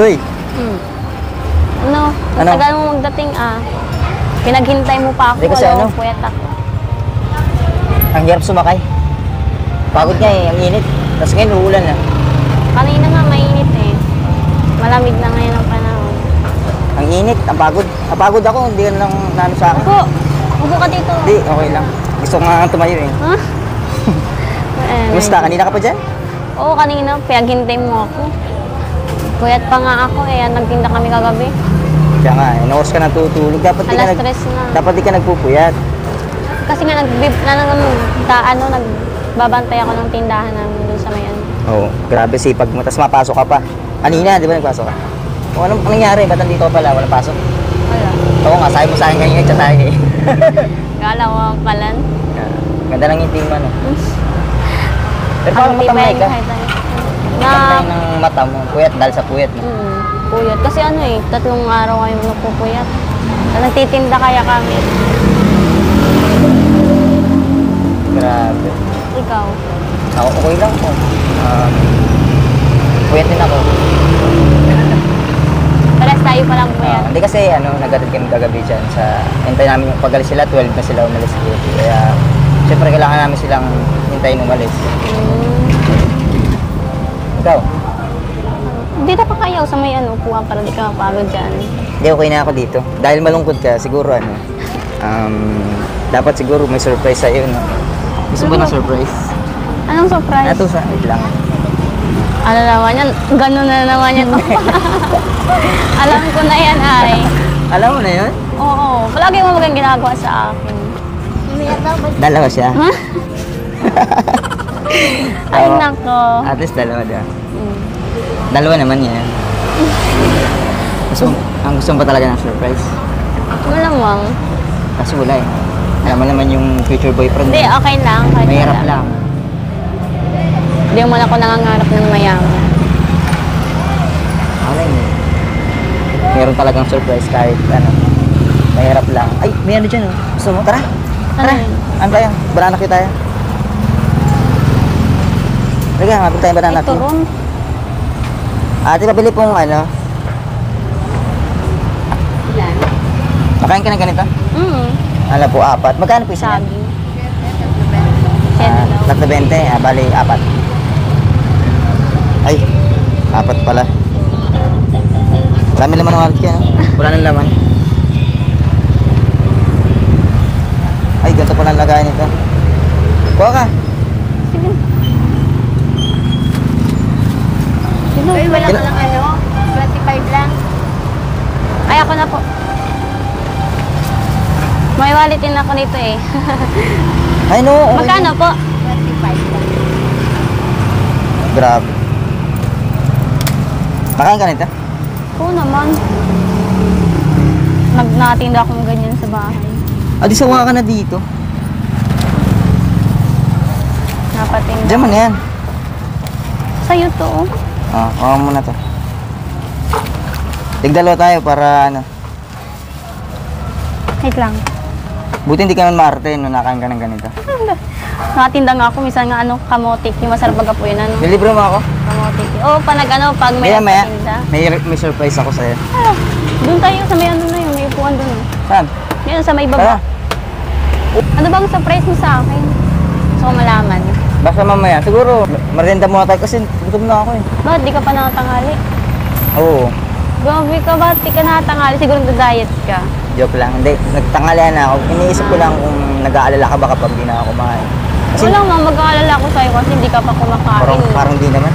Uy! Ano? Ang tagal mo magdating Pinaghintay mo pa ako. Hindi kasi ano? Puyat ako. Ang hirap sumakay. Pagod nga eh, ang init. Tapos ngayon, uulan na. Kanina nga mainit eh. Malamig na ngayon ang panahon. Ang init, ang pagod. Napagod ako, hindi ka lang naano sa akin. Upo! Upo ka dito. Hindi, okay lang. Gusto ko nga tumayo eh. Ha? Kumusta? Kanina ka pa dyan? Oo, kanina. Pinaghintay mo ako. Puyat pa nga ako eh. Nagtinda kami kagabi. Kaya nga, oras ka natutulog. Dapat di ka, Alas 3 na. dapat di ka nagpupuyat. Kasi nga nagbabantay ako ng tindahan namin doon sa may ano. Oo, grabe sipag mo. Tapos mapasok ka pa. Kanina, di ba nagpasok ka? O anong nangyari? Ba't nandito ka pala? Walang pasok? Wala. Oo nga, sabi mo sa akin kanina, chat tayo eh. Gala ko ang palan. Ganda ng ngiti mo, no? Pero parang matamay ka. Matamay ng mata mo. Puyat dahil sa puyat, no? Puyat. Kasi ano eh, 3 araw kayo nagpupuyat. Nagtitinda kaya kami. Grabe. Ikaw? Ako, okay lang po. Puyat din ako. Paras tayo palang puyat. Hindi kasi, nagatid kami kagabi dyan sa... Hintay namin yung pagalis sila, 12 na sila umalis dito. Kaya, syempre kailangan namin silang hintayin umalis. Ikaw? Dito pa kayo sa may upuan para di ka mapagod dyan. Hindi, okay na ako dito. Dahil malungkot ka, siguro dapat siguro may surprise sa'yo, no? Gusto mo ng surprise? Anong surprise? Ito sa wait lang. Ano naman yan? Ganun na naman yan. Alam ko na yan, ay. Alam mo na yun? Oo. Palagi mo magang ginagawa sa akin. Dalawa siya? Ha? Ay, nako. At least dalawa daw. Dalawa naman yan. Ang gusto mo ba talaga ng surprise? Malamang. Kasi wala eh. Alam mo naman yung future boyfriend. Hindi, okay lang. Kahit Mahirap wala. lang. Hindi mo ako nangangarap ng mayaman. Okay. Meron talagang surprise kahit mahirap lang. Ay, may dyan oh. Gusto mo? Tara. Tara. Ano tayo? Banana cue tayo. Sige, mapil tayo banana cue. Ito ron. Ate, pabili pong Ilan? Makain ka ng ganito? Alam po, 4. Magkano po isa? Saging. 20. Bali, 4. Ay, 4 pala. Marami laman ng wallet kaya. Wala nang laman. Ay, ganito pala ang lagayan nito. Kuha ka. Sige. Ay, wala ka lang 25 lang. Ay, ako na po. May wallet din ako nito eh. Ay, no. Okay. Magkano po? 25 lang. Grabe. Makain ka nito? Oo naman. Nagnatinda akong ganyan sa bahay. Di sawa ka na dito. Napatinda. Diyan mo na yan. Sa'yo to. Kuha mo na to. Tigdalawa tayo para Wait lang. Buti hindi ka man maarte no nakain ka ng ganito. Nakatinda nga ako. Minsan nga kamotik. Yung masarap baga po yun. Nilibre mo ako? Kamotik. Oo, pag may Kaya nakatinda. may surprise ako sa'yo. Doon tayo sa may na yun. May upuan doon. Saan? Yan sa may baba. Ano bang surprise mo sa akin? Gusto ko malaman. Basta mamaya. Siguro, merienda muna tayo kasi gutom na ako eh. Bakit di ka pa nakatangali? Oo. Grabe ka, bakit di ka nakatangali? Siguro nag-diet ka. Joke lang. Hindi, nagtangalian na ako. Iniisip ko lang kung nag-aalala ka ba kapag di na ako kumain. Kasi Wala nga, mag-aalala ko sa'yo kasi hindi ka pa kumakain. parang di naman.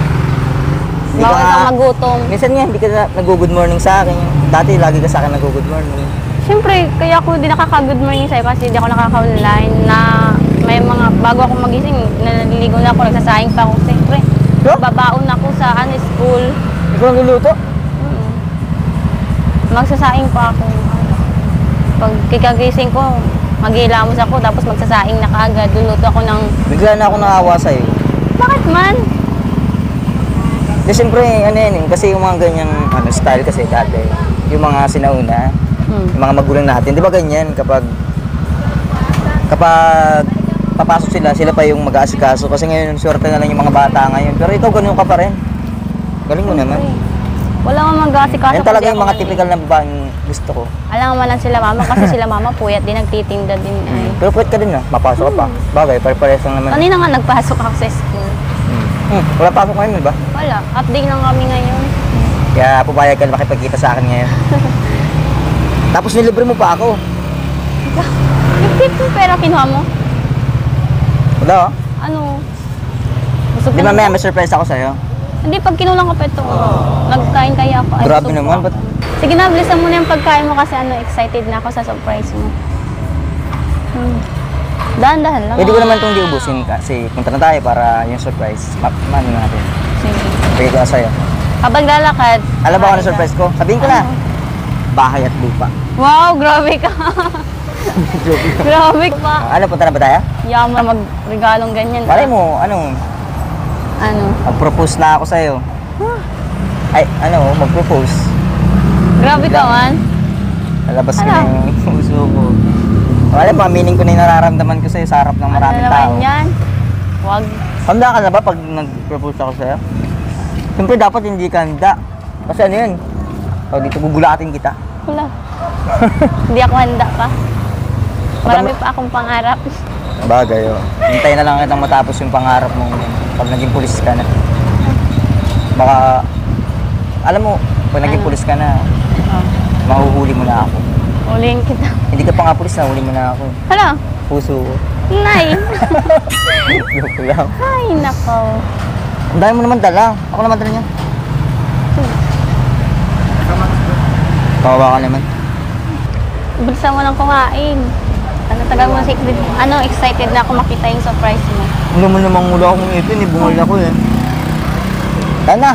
Hindi Bawal kang magutom. Minsan nga, hindi ka nag-good morning sa akin. Dati, lagi ka sa akin nag-good morning. Siyempre, kaya ako di nakaka-good morning sa'yo kasi di ako nakaka-online na may mga, bago ako magising, naliligo na ako, nagsasahing pa ako. Siyempre, babaon ako sa school. Ikaw ang luluto? Magsasaing pa ako. Pag kikagising ko, maghilamos ako, tapos magsasaing na kaagad. Luluto ako ng... Bigla na ako naawa sa'yo. Bakit man? Kasi siyempre, kasi yung mga ganyang style kasi dati, yung mga sinauna, yung mga magulang natin, di ba ganyan kapag papasok sila pa yung mag-aasikaso kasi ngayon swerte na lang yung mga bata ngayon. Pero ikaw ganun ka pa rin. Galing mo naman. Wala nga mag-asikaso. Yan talaga kundi yung ako mga maliit. typical na babaeng gusto ko. Alam naman lang sila mama kasi sila mama puyat din, nagtitinda din. Ay. Pero pwede ka din na, mapasok ka pa. Bagay, pare-pares lang naman. Kanina nga nagpasok ako sa school. Wala pasok ngayon, di ba? Wala, update lang kami ngayon. Kaya pumayag ka na makipagkita sa akin ngayon. Tapos nilibre mo pa ako. Yung tip mo pera kinuha mo? Wala oh. Ano? Busog Di ka na mamaya ba? may surprise ako sa'yo. Hindi, pag kinulang ko pa ito, nagkain kaya ako. Ay, Grabe busog naman, pa ba't? ako. Sige na, bilisan mo na yung pagkain mo kasi excited na ako sa surprise mo. Dahan-dahan lang. Pwede ko naman itong di ubusin kasi punta na tayo para yung surprise. Mano natin. Sige. Pwede ko na sa'yo. Kapag lalakad. Alam ba kung ano kain ka. surprise ko? Sabihin ko na. Ano? Bahay at lupa. Wow, grabe ka. Grabe ka pa. Ano, punta na ba tayo? Yaman magregalong ganyan. Malay mo, ano, Ano? mag-propose na ako sa'yo. Ay, ano, mag-propose. Grabe ka man. Lalabas ko Ano? na yung puso ko. Wala pa, meaning ko na yung nararamdaman ko sa'yo sa harap ng maraming Ano tao. naman yan? Wag. Handa ka na ba pag nag-propose ako sa'yo? Siyempre dapat hindi ka handa. Kasi ano yun? O dito, gugulatin kita. Wala. Hindi ako handa pa. Marami pa akong pangarap. Bagay, o. Hintayin na lang kitang matapos yung pangarap mong pag naging pulis ka na. Baka, alam mo, pag naging Ano? pulis ka na, Oh. mahuhuli mo na ako. Ulihin kita. Hindi ka pa nga pulis, nahuli mo na ako. Hala. Puso ko. Nay. Joke lang. Ay, nako. Ang dami mo naman dala. Ako naman dala niya. Kawawa ka naman. Bilisan mo lang kumain. Ano, tagal mo secret. Ano, excited na ako makita yung surprise mo. Ano mo namang mula akong ipin, eh. Bungal ako eh. Tara na.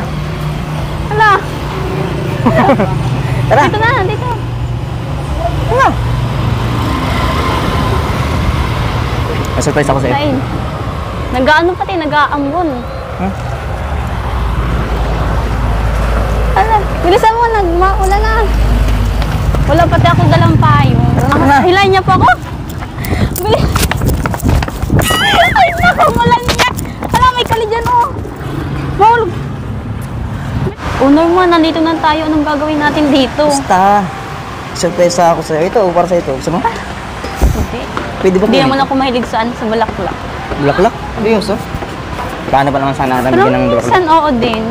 Hala. Tara. Dito na, dito. Tara. May surprise ako sa'yo. Kain. Nag-ano pati, nag-aambon. Hmm? Hala, bilisan mo, nagmaula na. Wala pati akong dalang payo. Tara na. Hilay niya pa ako. Bilis. Ay, naku, malan niya. Hala, may kali dyan, oh. Mahulog. Oh, Norma, nandito na tayo. Anong gagawin natin dito? Basta. Surprise ako sa'yo. Ito, para sa'yo ito. Gusto mo? Hindi. Pwede ba Hindi kunin naman ito? ako mahilig sa bulaklak. Bulaklak? Ayos, oh. Paano pa naman sana Pero nabigyan ng bulaklak? minsan, oo din.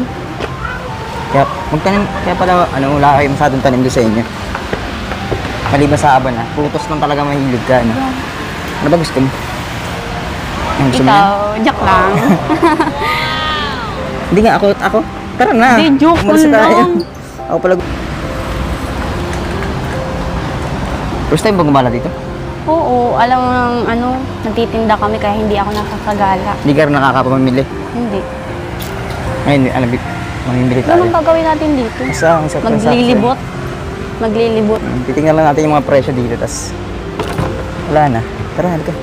Kaya, magtanim, kaya pala, ano, wala kayo masyadong tanim doon sa inyo. Maliban sa aban, ah. Putos lang talaga mahilig ka, ano. Ano ba gusto mo? Ang gusto mo yan? Ikaw, joke lang. Hindi nga, ako. Tara na. Hindi, joke Umalis na tayo. lang. Ako pala. First time ba gumala dito? Oo, alam mo nang ano, nagtitinda kami kaya hindi ako nakakagala. Hindi ka rin nakakapamimili. Hindi. Ngayon, ano, mamimili tayo. Anong gagawin natin dito? Basta, ang surprise Maglilibot. Maglilibot. Titingnan lang natin yung mga presyo dito, tas wala na. Tara, halika.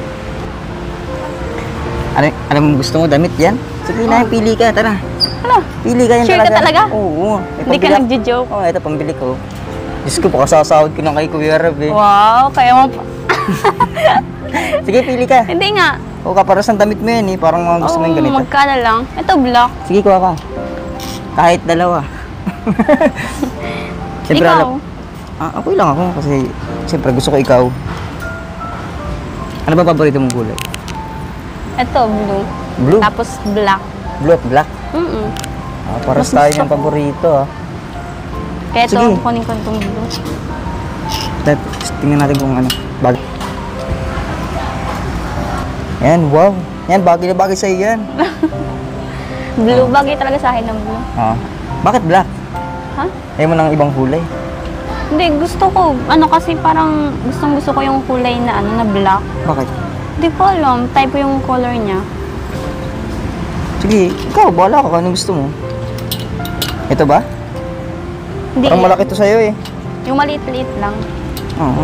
Alam mo gusto mo, damit yan? Sige na, pili ka, tara. Ano? Pili ka yan Sure ka talaga? Oo. Hindi ka nagjo-joke? Oo, ito pambili ko. Diyos ko, pakasasahod ko lang kay Kuya Rab eh. Wow, kaya mo pa. Sige, pili ka. Hindi nga. O, kaparas ng damit mo yan eh. Parang mga gusto mo yung ganito. Magkano lang. Ito, black. Sige, kuha ka. Kahit dalawa. Siyempre, Ikaw. okay lang ako kasi siyempre gusto ko ikaw. Ano ba paborito mong kulay? Ito, blue. Blue? Tapos black. Blue at black? Paras Mas tayo gusto ng ko. paborito ah. Kaya ito, Sige. kunin ko itong blue. Tingnan natin kung ano. Bagay. Yan, wow. Yan, bagay na bagay sa'yo yan. Blue, bagay talaga sa akin ng blue. Bakit black? Ha? Ayaw mo ng ibang kulay. Hindi, gusto ko. Ano kasi parang gusto ko yung kulay na ano na black. Bakit? Hindi ko alam. Type yung color niya. Sige, ikaw, bahala ka kung anong gusto mo. Ito ba? Hindi. Parang malaki to sa'yo eh. Yung maliit-liit lang. Oo,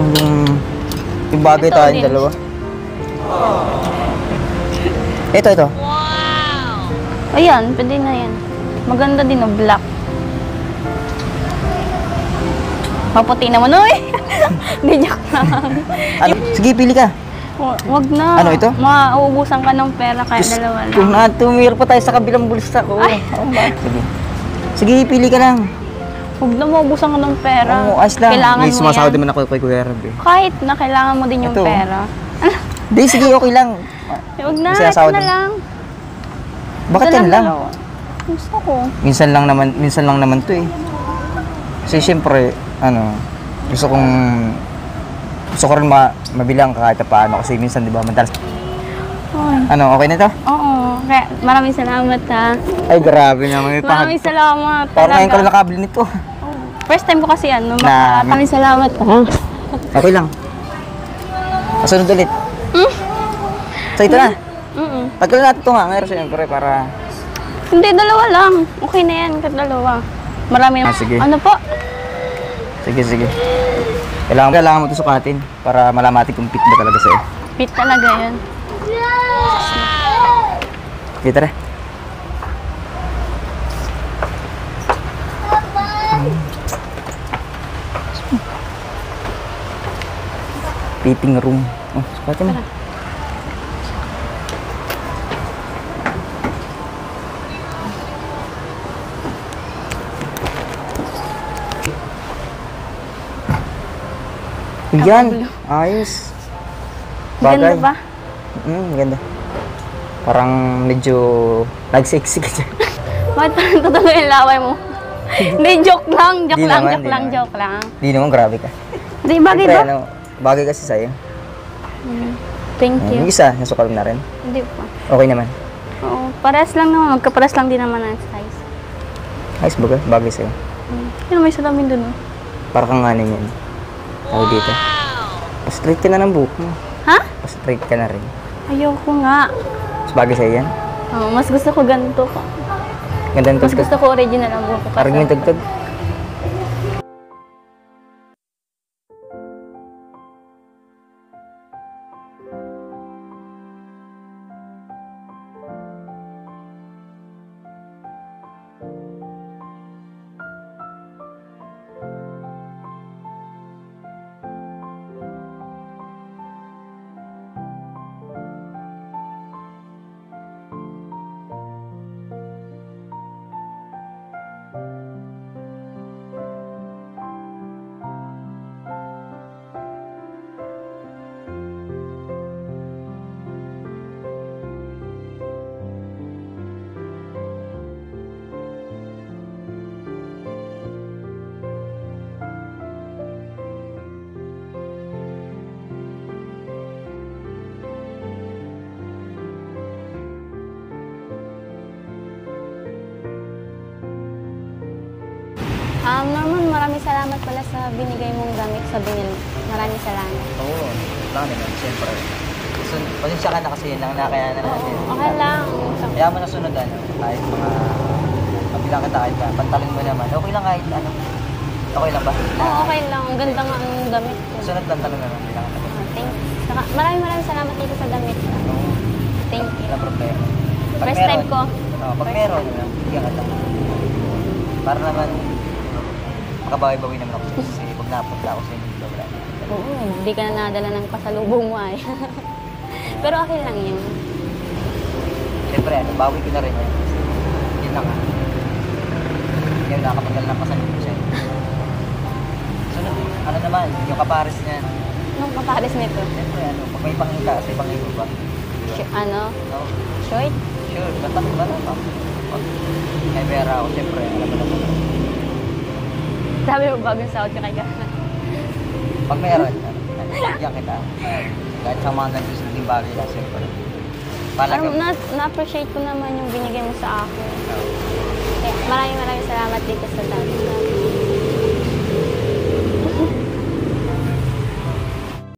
yung bagay Ito tayong din. dalawa. Ito. Ayan, pwede na yan. Maganda din o black. Maputi naman, oy! Hindi, joke lang. Ano? Sige, pili ka. Wag na. Ano ito? Mauubusan ka ng pera kaya dalawa lang. Kung tumira pa tayo sa kabilang bulsa ko. Ay. Oo ba? Sige. Sige, pili ka lang. Huwag na maubusan ka ng pera. Oo, ayos lang. Kailangan May mo sumasahod yan. naman ako kay Kuya Rab eh. Kahit na kailangan mo din yung Ito. pera. Di, sige, okay lang. Huwag na, Kasi ito asawa na din. lang. Bakit Ito yan lang? dalawa. Gusto ko. Minsan lang naman to eh. Kasi syempre, gusto ko rin mabilang kahit paano kasi minsan, di ba, madalas. Ay. Okay na to? Oo. Kaya maraming salamat ha. Ay, grabe naman. Maraming salamat. Parang ngayon ko lang talaga. nakabili nito. First time ko kasi yan. Na- Maraming salamat ha. Okay lang. Kasunod ulit. So, ito na. Tagal natin ito nga. Ngayon, syempre, para... Hindi, dalawa lang. Okay na yan, kahit dalawa. Marami na. Sige. Ano po? Sige. Kailangan mo ito sukatin para malaman natin kung fit ba talaga sa'yo. Fit talaga yan. Okay, tara. Fitting room. Oh, sukatin mo. Yan. Ayos. Ganda ba? Ganda. Parang medyo nag-sexy ka dyan. Bakit parang totoo yung laway mo? Hindi, joke lang. Di naman. Joke lang. Di naman, grabe ka. Hindi, bagay ba? Siyempre, bagay kasi sa'yo. Thank you. Yung isa, nasukal na rin. Hindi pa. Okay naman. Oo, pares lang naman. Magkapares lang din naman ang size. Ayos ba? Bagay sa'yo. Yun, may salamin dun. Oh. Para kang ano yan. Tawag dito. Pa-straight ka na ng buhok mo. Ha? Pa-straight ka na rin. Ayoko nga. Mas bagay sa'yo yan. Oh, mas gusto ko ganito. Ganda ng Mas tagtag. gusto ko original ang buhok ko. Parang yung tagtag. Norman, maraming salamat pala sa binigay mong gamit sa binil. Maraming salamat. Oo. Lang naman. Siyempre. Pasensya ka na kasi yun lang nakaya na natin. Okay lang. Kaya mo na sunod kahit mga mabilang kita kahit pantalon mo naman. Okay lang kahit ano. Okay lang ba? Oo, okay lang. Ang ganda nga ang gamit ko. Sunod pantalon naman. Bilang kita. Thank you. Saka, maraming salamat dito sa damit ko. Oo. Thank you. Wala problema. Pag First meron- time ko. Pag meron, bigyan ka lang. Para naman, makabawi-bawi naman ako kasi pag napunta ako sa inyo, wala. Oo, hindi ka na nadala ng pasalubong mo ay. Pero okay lang yun. Siyempre, bawi ko na rin yan. Yun lang Ngayon, nakakapagdala ng pasalubong siya. Sunod, naman, yung kapares niyan. Anong kapares nito? Siyempre, pag may pangita, sa ibang iba ba? Ano? No? Short? Sure, bata pa. Pag may pera ako, siyempre, alam mo naman. Sabi mo bagong sahod ka kaya. Pag meron, bigyan kita. Kahit sa mga nagsisimpleng bagay lang, siyempre. Parang na-appreciate ko naman yung binigay mo sa akin. Kaya maraming salamat dito sa dami.